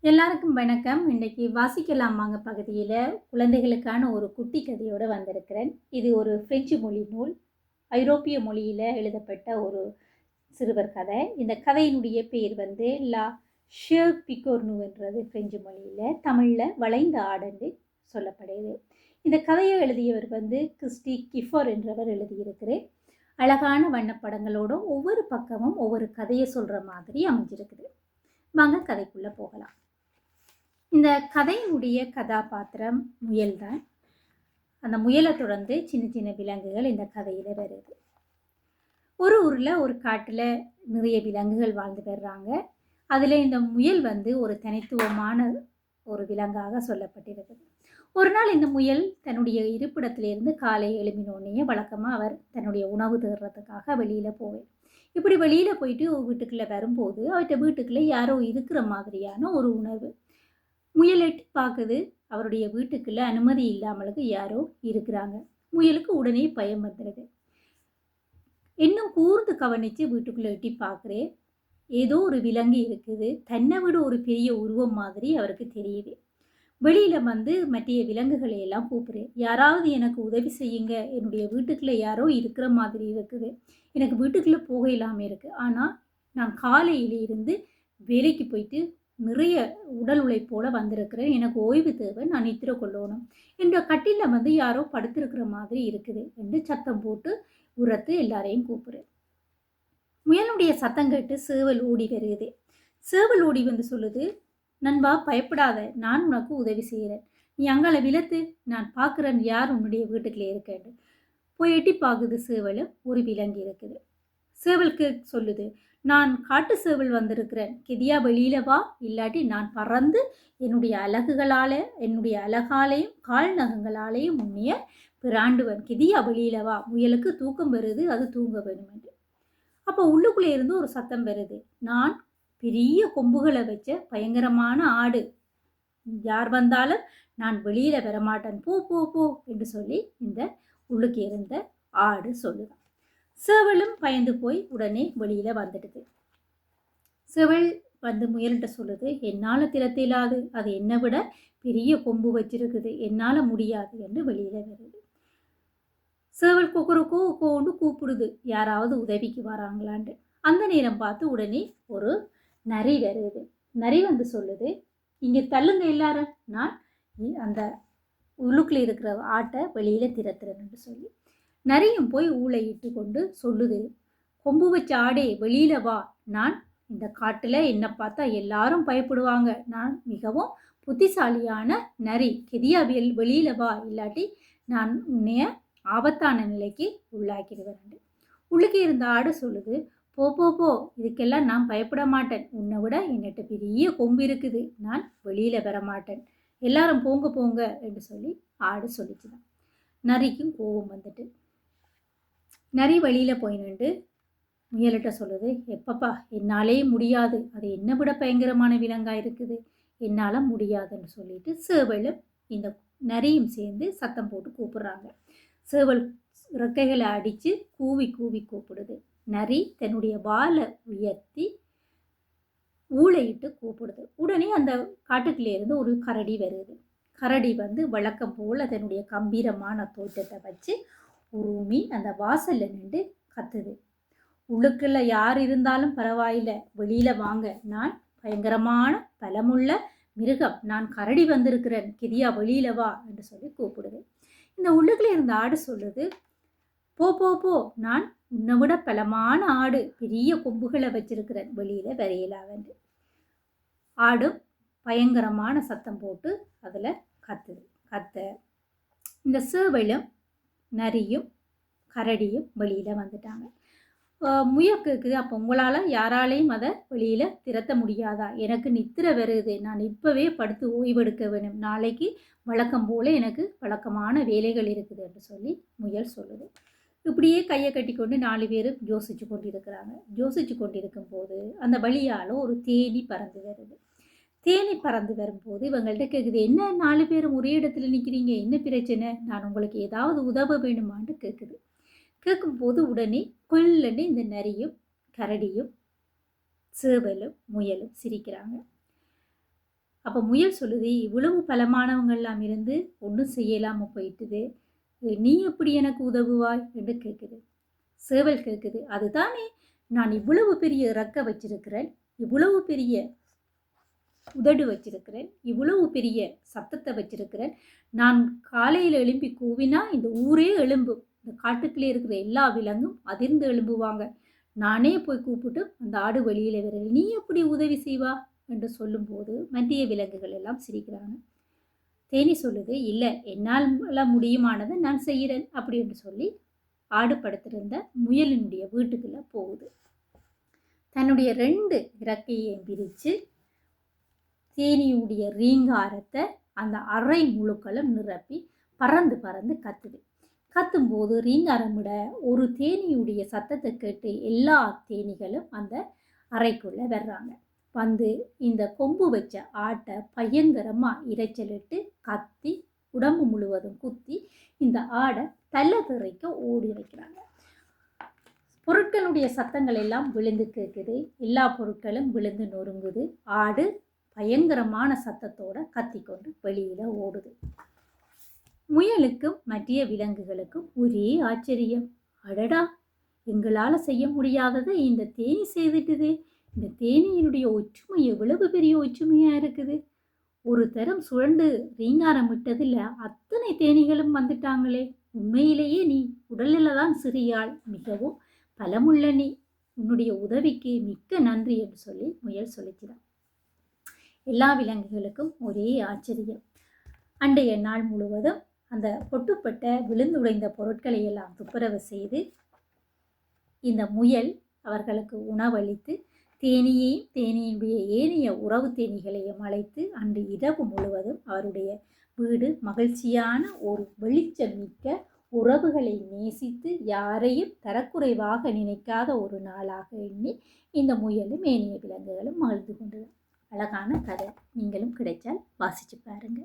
எல்லாருக்கும் வணக்கம். இன்றைக்கி வாசிக்கலாம் வாங்க பகுதியில் குழந்தைகளுக்கான ஒரு குட்டி கதையோடு வந்திருக்கிறேன். இது ஒரு பிரெஞ்சு மொழி நூல், ஐரோப்பிய மொழியில் எழுதப்பட்ட ஒரு சிறுவர் கதை. இந்த கதையினுடைய பேர் லா ஷேர் பிகோர்னு என்றது பிரெஞ்சு மொழியில், தமிழில் வளைந்த ஆடன்று சொல்லப்படுது. இந்த கதையை எழுதியவர் கிறிஸ்டி கிஃபர் என்றவர் எழுதியிருக்கிறேன். அழகான வண்ணப்படங்களோடு ஒவ்வொரு பக்கமும் ஒவ்வொரு கதையை சொல்கிற மாதிரி அமைஞ்சிருக்குது. வாங்க கதைக்குள்ளே போகலாம். இந்த கதையினுடைய கதாபாத்திரம் முயல் தான். அந்த முயலை தொடர்ந்து சின்ன சின்ன விலங்குகள் இந்த கதையில் வருது. ஒரு ஊரில் ஒரு காட்டில் நிறைய விலங்குகள் வாழ்ந்து வர்றாங்க. அதில் இந்த முயல் ஒரு தனித்துவமான ஒரு விலங்காக சொல்லப்பட்டிருக்குது. ஒரு நாள் இந்த முயல் தன்னுடைய இருப்பிடத்திலிருந்து காலை எழுப்பினோடனே வழக்கமாக அவர் தன்னுடைய உணவு தேடுறதுக்காக வெளியில் போவேன். இப்படி வெளியில் போயிட்டு வீட்டுக்குள்ளே வரும்போது அவர்கிட்ட வீட்டுக்குள்ளே யாரோ இருக்கிற மாதிரியான ஒரு உணர்வு. முயல் எட்டி பார்க்குது. அவருடைய வீட்டுக்குள்ள அனுமதி இல்லாமலுக்கு யாரோ இருக்கிறாங்க. முயலுக்கு உடனே பயம் வந்துடுது. இன்னும் கூர்ந்து கவனித்து வீட்டுக்குள்ளே எட்டி பார்க்குறேன். ஏதோ ஒரு விலங்கு இருக்குது. தன்னை விட ஒரு பெரிய உருவம் மாதிரி அவருக்கு தெரியுது. வெளியில் மற்ற விலங்குகளை எல்லாம் கூப்பிடுறேன். யாராவது எனக்கு உதவி செய்யுங்க, என்னுடைய வீட்டுக்குள்ளே யாரோ இருக்கிற மாதிரி இருக்குது. எனக்கு வீட்டுக்குள்ளே போக இல்லாமல் இருக்குது. ஆனால் நான் காலையிலிருந்து வேலைக்கு போயிட்டு நிறைய உடல் உழைப்போடு வந்திருக்கிறேன். எனக்கு ஓய்வு தேவை, நான் நித்திரை கொள்ளணும். என்ற கட்டிலில் யாரோ படுத்திருக்கிற மாதிரி இருக்குது என்று சத்தம் போட்டு உரத்து எல்லாரையும் கூப்பிடுறேன். முயலுடைய சத்தம் கேட்டு சேவல் ஓடி வருது. சேவல் ஓடி சொல்லுது, நண்பா பயப்படாத, நான் உனக்கு உதவி செய்கிறேன். நீ அங்கால விலத்து, நான் பார்க்குறேன் யார் உன்னுடைய வீட்டுக்குள்ளே இருக்கேன்னு. போய் எட்டி பார்க்குது. சேவல் ஒரு விலங்கு இருக்குது. சேவலுக்கு சொல்லுது, நான் காட்டு சேவல் வந்திருக்கிறேன், கெதியா வெளியில் வா, இல்லாட்டி நான் பறந்து என்னுடைய அலகுகளால் என்னுடைய அலகாலையும் கால் நகங்களாலேயும் உன்னைய பிராண்டுவன், கெதியா வெளியில் வா. முயலுக்கு தூக்கம் வருது, அது தூங்க வேணும் என்று. அப்போ உள்ளுக்குள்ளே இருந்து ஒரு சத்தம் வருது, நான் பெரிய கொம்புகளை வச்ச பயங்கரமான ஆடு, யார் வந்தாலும் நான் வெளியில் வரமாட்டேன், போ போ போ என்று சொல்லி இந்த உள்ளுக்கு இருந்த ஆடு சொல்லுதான். சேவலும் பயந்து போய் உடனே வெளியில் வந்துடுது. சேவல் முயல்கிட்ட சொல்லுது, என்னால் திறத்த இல்லாது, அது என்னை விட பெரிய கொம்பு வச்சிருக்குது, என்னால் முடியாது என்று வெளியில் வருது. சேவல் கொக்கரக்கோ கோன்னு கூப்பிடுது, யாராவது உதவிக்கு வராங்களான்ட்டு. அந்த நேரம் பார்த்து உடனே ஒரு நரி வருது. நரி சொல்லுது, இங்கே தள்ளுங்க எல்லாரும், நான் அந்த உள்ளுக்குள்ள இருக்கிற ஆட்டை வெளியில் திறத்துறேன்னு சொல்லி. நரியும் போய் ஊளையிட்டு கொண்டு சொல்லுது, கொம்பு வச்ச ஆடே வெளியில் வா, நான் இந்த காட்டில் என்னை பார்த்தா எல்லாரும் பயப்படுவாங்க, நான் மிகவும் புத்திசாலியான நரி, கெதியா வெளியில் வா, இல்லாட்டி நான் உன்னைய ஆபத்தான நிலைக்கு உள்ளாக்கிடுவேன். உள்ளுக்கு இருந்த ஆடு சொல்லுது, போ போ போ, இதுக்கெல்லாம் நான் பயப்பட மாட்டேன், உன்னை விட என்னட்ட பெரிய கொம்பு இருக்குது, நான் வெளியில் வர மாட்டேன், எல்லாரும் போங்க போங்க என்று சொல்லி ஆடு சொல்லிச்சுதான். நரிக்கும் கோபம் வந்துட்டு நரி வழியில் போய் நின்று முயலிட்ட சொல்லுது, எப்பப்பா என்னாலே முடியாது, அது என்னை விட பயங்கரமான விலங்காக இருக்குது, என்னால் முடியாதுன்னு சொல்லிட்டு சேவலும் இந்த நரியும் சேர்ந்து சத்தம் போட்டு கூப்பிடுறாங்க. சேவல் இறக்கைகளை அடித்து கூவி கூவி கூப்பிடுது. நரி தன்னுடைய வாலை உயர்த்தி ஊளையிட்டு கூப்பிடுது. உடனே அந்த காட்டுக்குள்ளேருந்து ஒரு கரடி வருது. கரடி வழக்கம் போல் தன்னுடைய கம்பீரமான தோற்றத்தை வச்சு உருமி அந்த வாசலில் நின்று கத்துது. உள்ளுக்குள்ள யார் இருந்தாலும் பரவாயில்லை, வெளியில் வாங்க, நான் பயங்கரமான பலமுள்ள மிருகம், நான் கரடி வந்திருக்கிறேன், கெதியா வெளியில் வா என்று சொல்லி கூப்பிடுது. இந்த உள்ளுக்குள்ள இருந்த ஆடு சொல்லுது, போ போ போ, நான் உன்னை விட பலமான ஆடு, பெரிய கொம்புகளை வச்சிருக்கிறேன், வெளியில் வரையலாவென்று. ஆடும் பயங்கரமான சத்தம் போட்டு அதில் கத்துது. இந்த சேவலும் நரியும் கரடியும் வெளியில் வந்துட்டாங்க. முயல் கேட்குது, அப்போ உங்களால் யாராலையும் அதை வெளியில் திறத்த முடியாதா? எனக்கு நித்திரை வருது, நான் இப்போவே படுத்து ஓய்வெடுக்க வேணும், நாளைக்கு வழக்கம் போல் எனக்கு வழக்கமான வேலைகள் இருக்குது என்று சொல்லி முயல் சொல்லுது. இப்படியே கையை கட்டி கொண்டு 4 பேரும் யோசித்து கொண்டிருக்கிறாங்க. யோசித்து கொண்டிருக்கும் போது அந்த வழியால் ஒரு தேனி பறந்து வருது. தேனி பறந்து வரும்போது இவங்கள்ட்ட கேட்குது, என்ன 4 பேரும் ஒரே இடத்துல நிற்கிறீங்க, என்ன பிரச்சனை, நான் உங்களுக்கு ஏதாவது உதவ வேணுமான்னு கேட்குது. கேட்கும்போது உடனே கொல்லன்னு இந்த நரியும் கரடியும் சேவலும் முயலும் சிரிக்கிறாங்க. அப்போ முயல் சொல்லுது, இவ்வளவு பலமானவங்கள்லாம் இருந்து ஒன்றும் செய்யலாமல் போயிட்டுது, நீ எப்படி எனக்கு உதவுவாய் என்று கேட்குது. சேவல் கேட்குது, அதுதானே நான் இவ்வளவு பெரிய இறக்க வச்சிருக்கிறேன், இவ்வளவு பெரிய உதடு வச்சிருக்கிறேன், இவ்வளவு பெரிய சத்தத்தை வச்சிருக்கிறேன், நான் காலையில் எழும்பி கூவினா இந்த ஊரே எழும்பும், இந்த காட்டுக்குள்ளே இருக்கிற எல்லா விலங்கும் அதிர்ந்து எழும்புவாங்க, நானே போய் கூப்பிட்டு அந்த ஆடு வெளியில் வரல, நீ எப்படி உதவி செய்வா என்று சொல்லும்போது மத்திய விலங்குகள் எல்லாம் சிரிக்கிறாங்க. தேனி சொல்லுது, இல்லை என்னால் முடியுமானதை நான் செய்கிறேன் அப்படின்னு சொல்லி ஆடு படுத்திருந்த முயலினுடைய வீட்டுக்குள்ளே போகுது. தன்னுடைய 2 இறக்கையையும் பிரித்து தேனியுடைய ரீங்காரத்தை அந்த அறை முழுக்களும் நிரப்பி பறந்து பறந்து கத்துது. கத்தும்போது ரீங்காரமிட ஒரு தேனியுடைய சத்தத்தை கேட்டு எல்லா தேனிகளும் அந்த அறைக்குள்ளே வர்றாங்க. வந்து இந்த கொம்பு வச்ச ஆட்டை பயங்கரமாக இரைச்சலிட்டு கத்தி உடம்பு முழுவதும் குத்தி இந்த ஆடை தலை தெறிக்க ஓடி வைக்கிறாங்க. பொருட்களுடைய சத்தங்கள் எல்லாம் விழுந்து கேட்குது, எல்லா பொருட்களும் விழுந்து நொறுங்குது, ஆடு பயங்கரமான சத்தத்தோட கத்திக்கொண்டு வெளியில் ஓடுது. முயலுக்கும் மற்ற விலங்குகளுக்கும் ஒரே ஆச்சரியம், அடடா எங்களால் செய்ய முடியாததை இந்த தேனி செய்துட்டுது, இந்த தேனியினுடைய ஒற்றுமை எவ்வளவு பெரிய ஒற்றுமையாக இருக்குது, ஒரு தரம் சுழண்டு ரீங்காரம் விட்டதில் அத்தனை தேனிகளும் வந்துட்டாங்களே, உண்மையிலேயே நீ உடலில் தான் சிறியாள், மிகவும் பலமுள்ள நீ, உன்னுடைய உதவிக்கு மிக்க நன்றி என்று சொல்லி முயல் சொல்லிக்கிறான். எல்லா விலங்குகளுக்கும் ஒரே ஆச்சரியம். அன்றைய நாள் முழுவதும் அந்த பொட்டுப்பட்ட விழுந்துடைந்த பொருட்களை எல்லாம் துப்புரவு செய்து இந்த முயல் அவர்களுக்கு உணவளித்து தேனியையும் தேனியுடைய ஏனைய உறவு தேனிகளையும் அழைத்து அன்று இரவு முழுவதும் அவருடைய வீடு மகிழ்ச்சியான ஒரு வெளிச்சம் மிக்க உறவுகளை நேசித்து யாரையும் தரக்குறைவாக நினைக்காத ஒரு நாளாக எண்ணி இந்த முயலும் ஏனைய விலங்குகளும் மகிழ்ந்து கொண்டது. அழகான கதை, நீங்களும் கிடைச்சால் வாசிச்சு பாருங்க.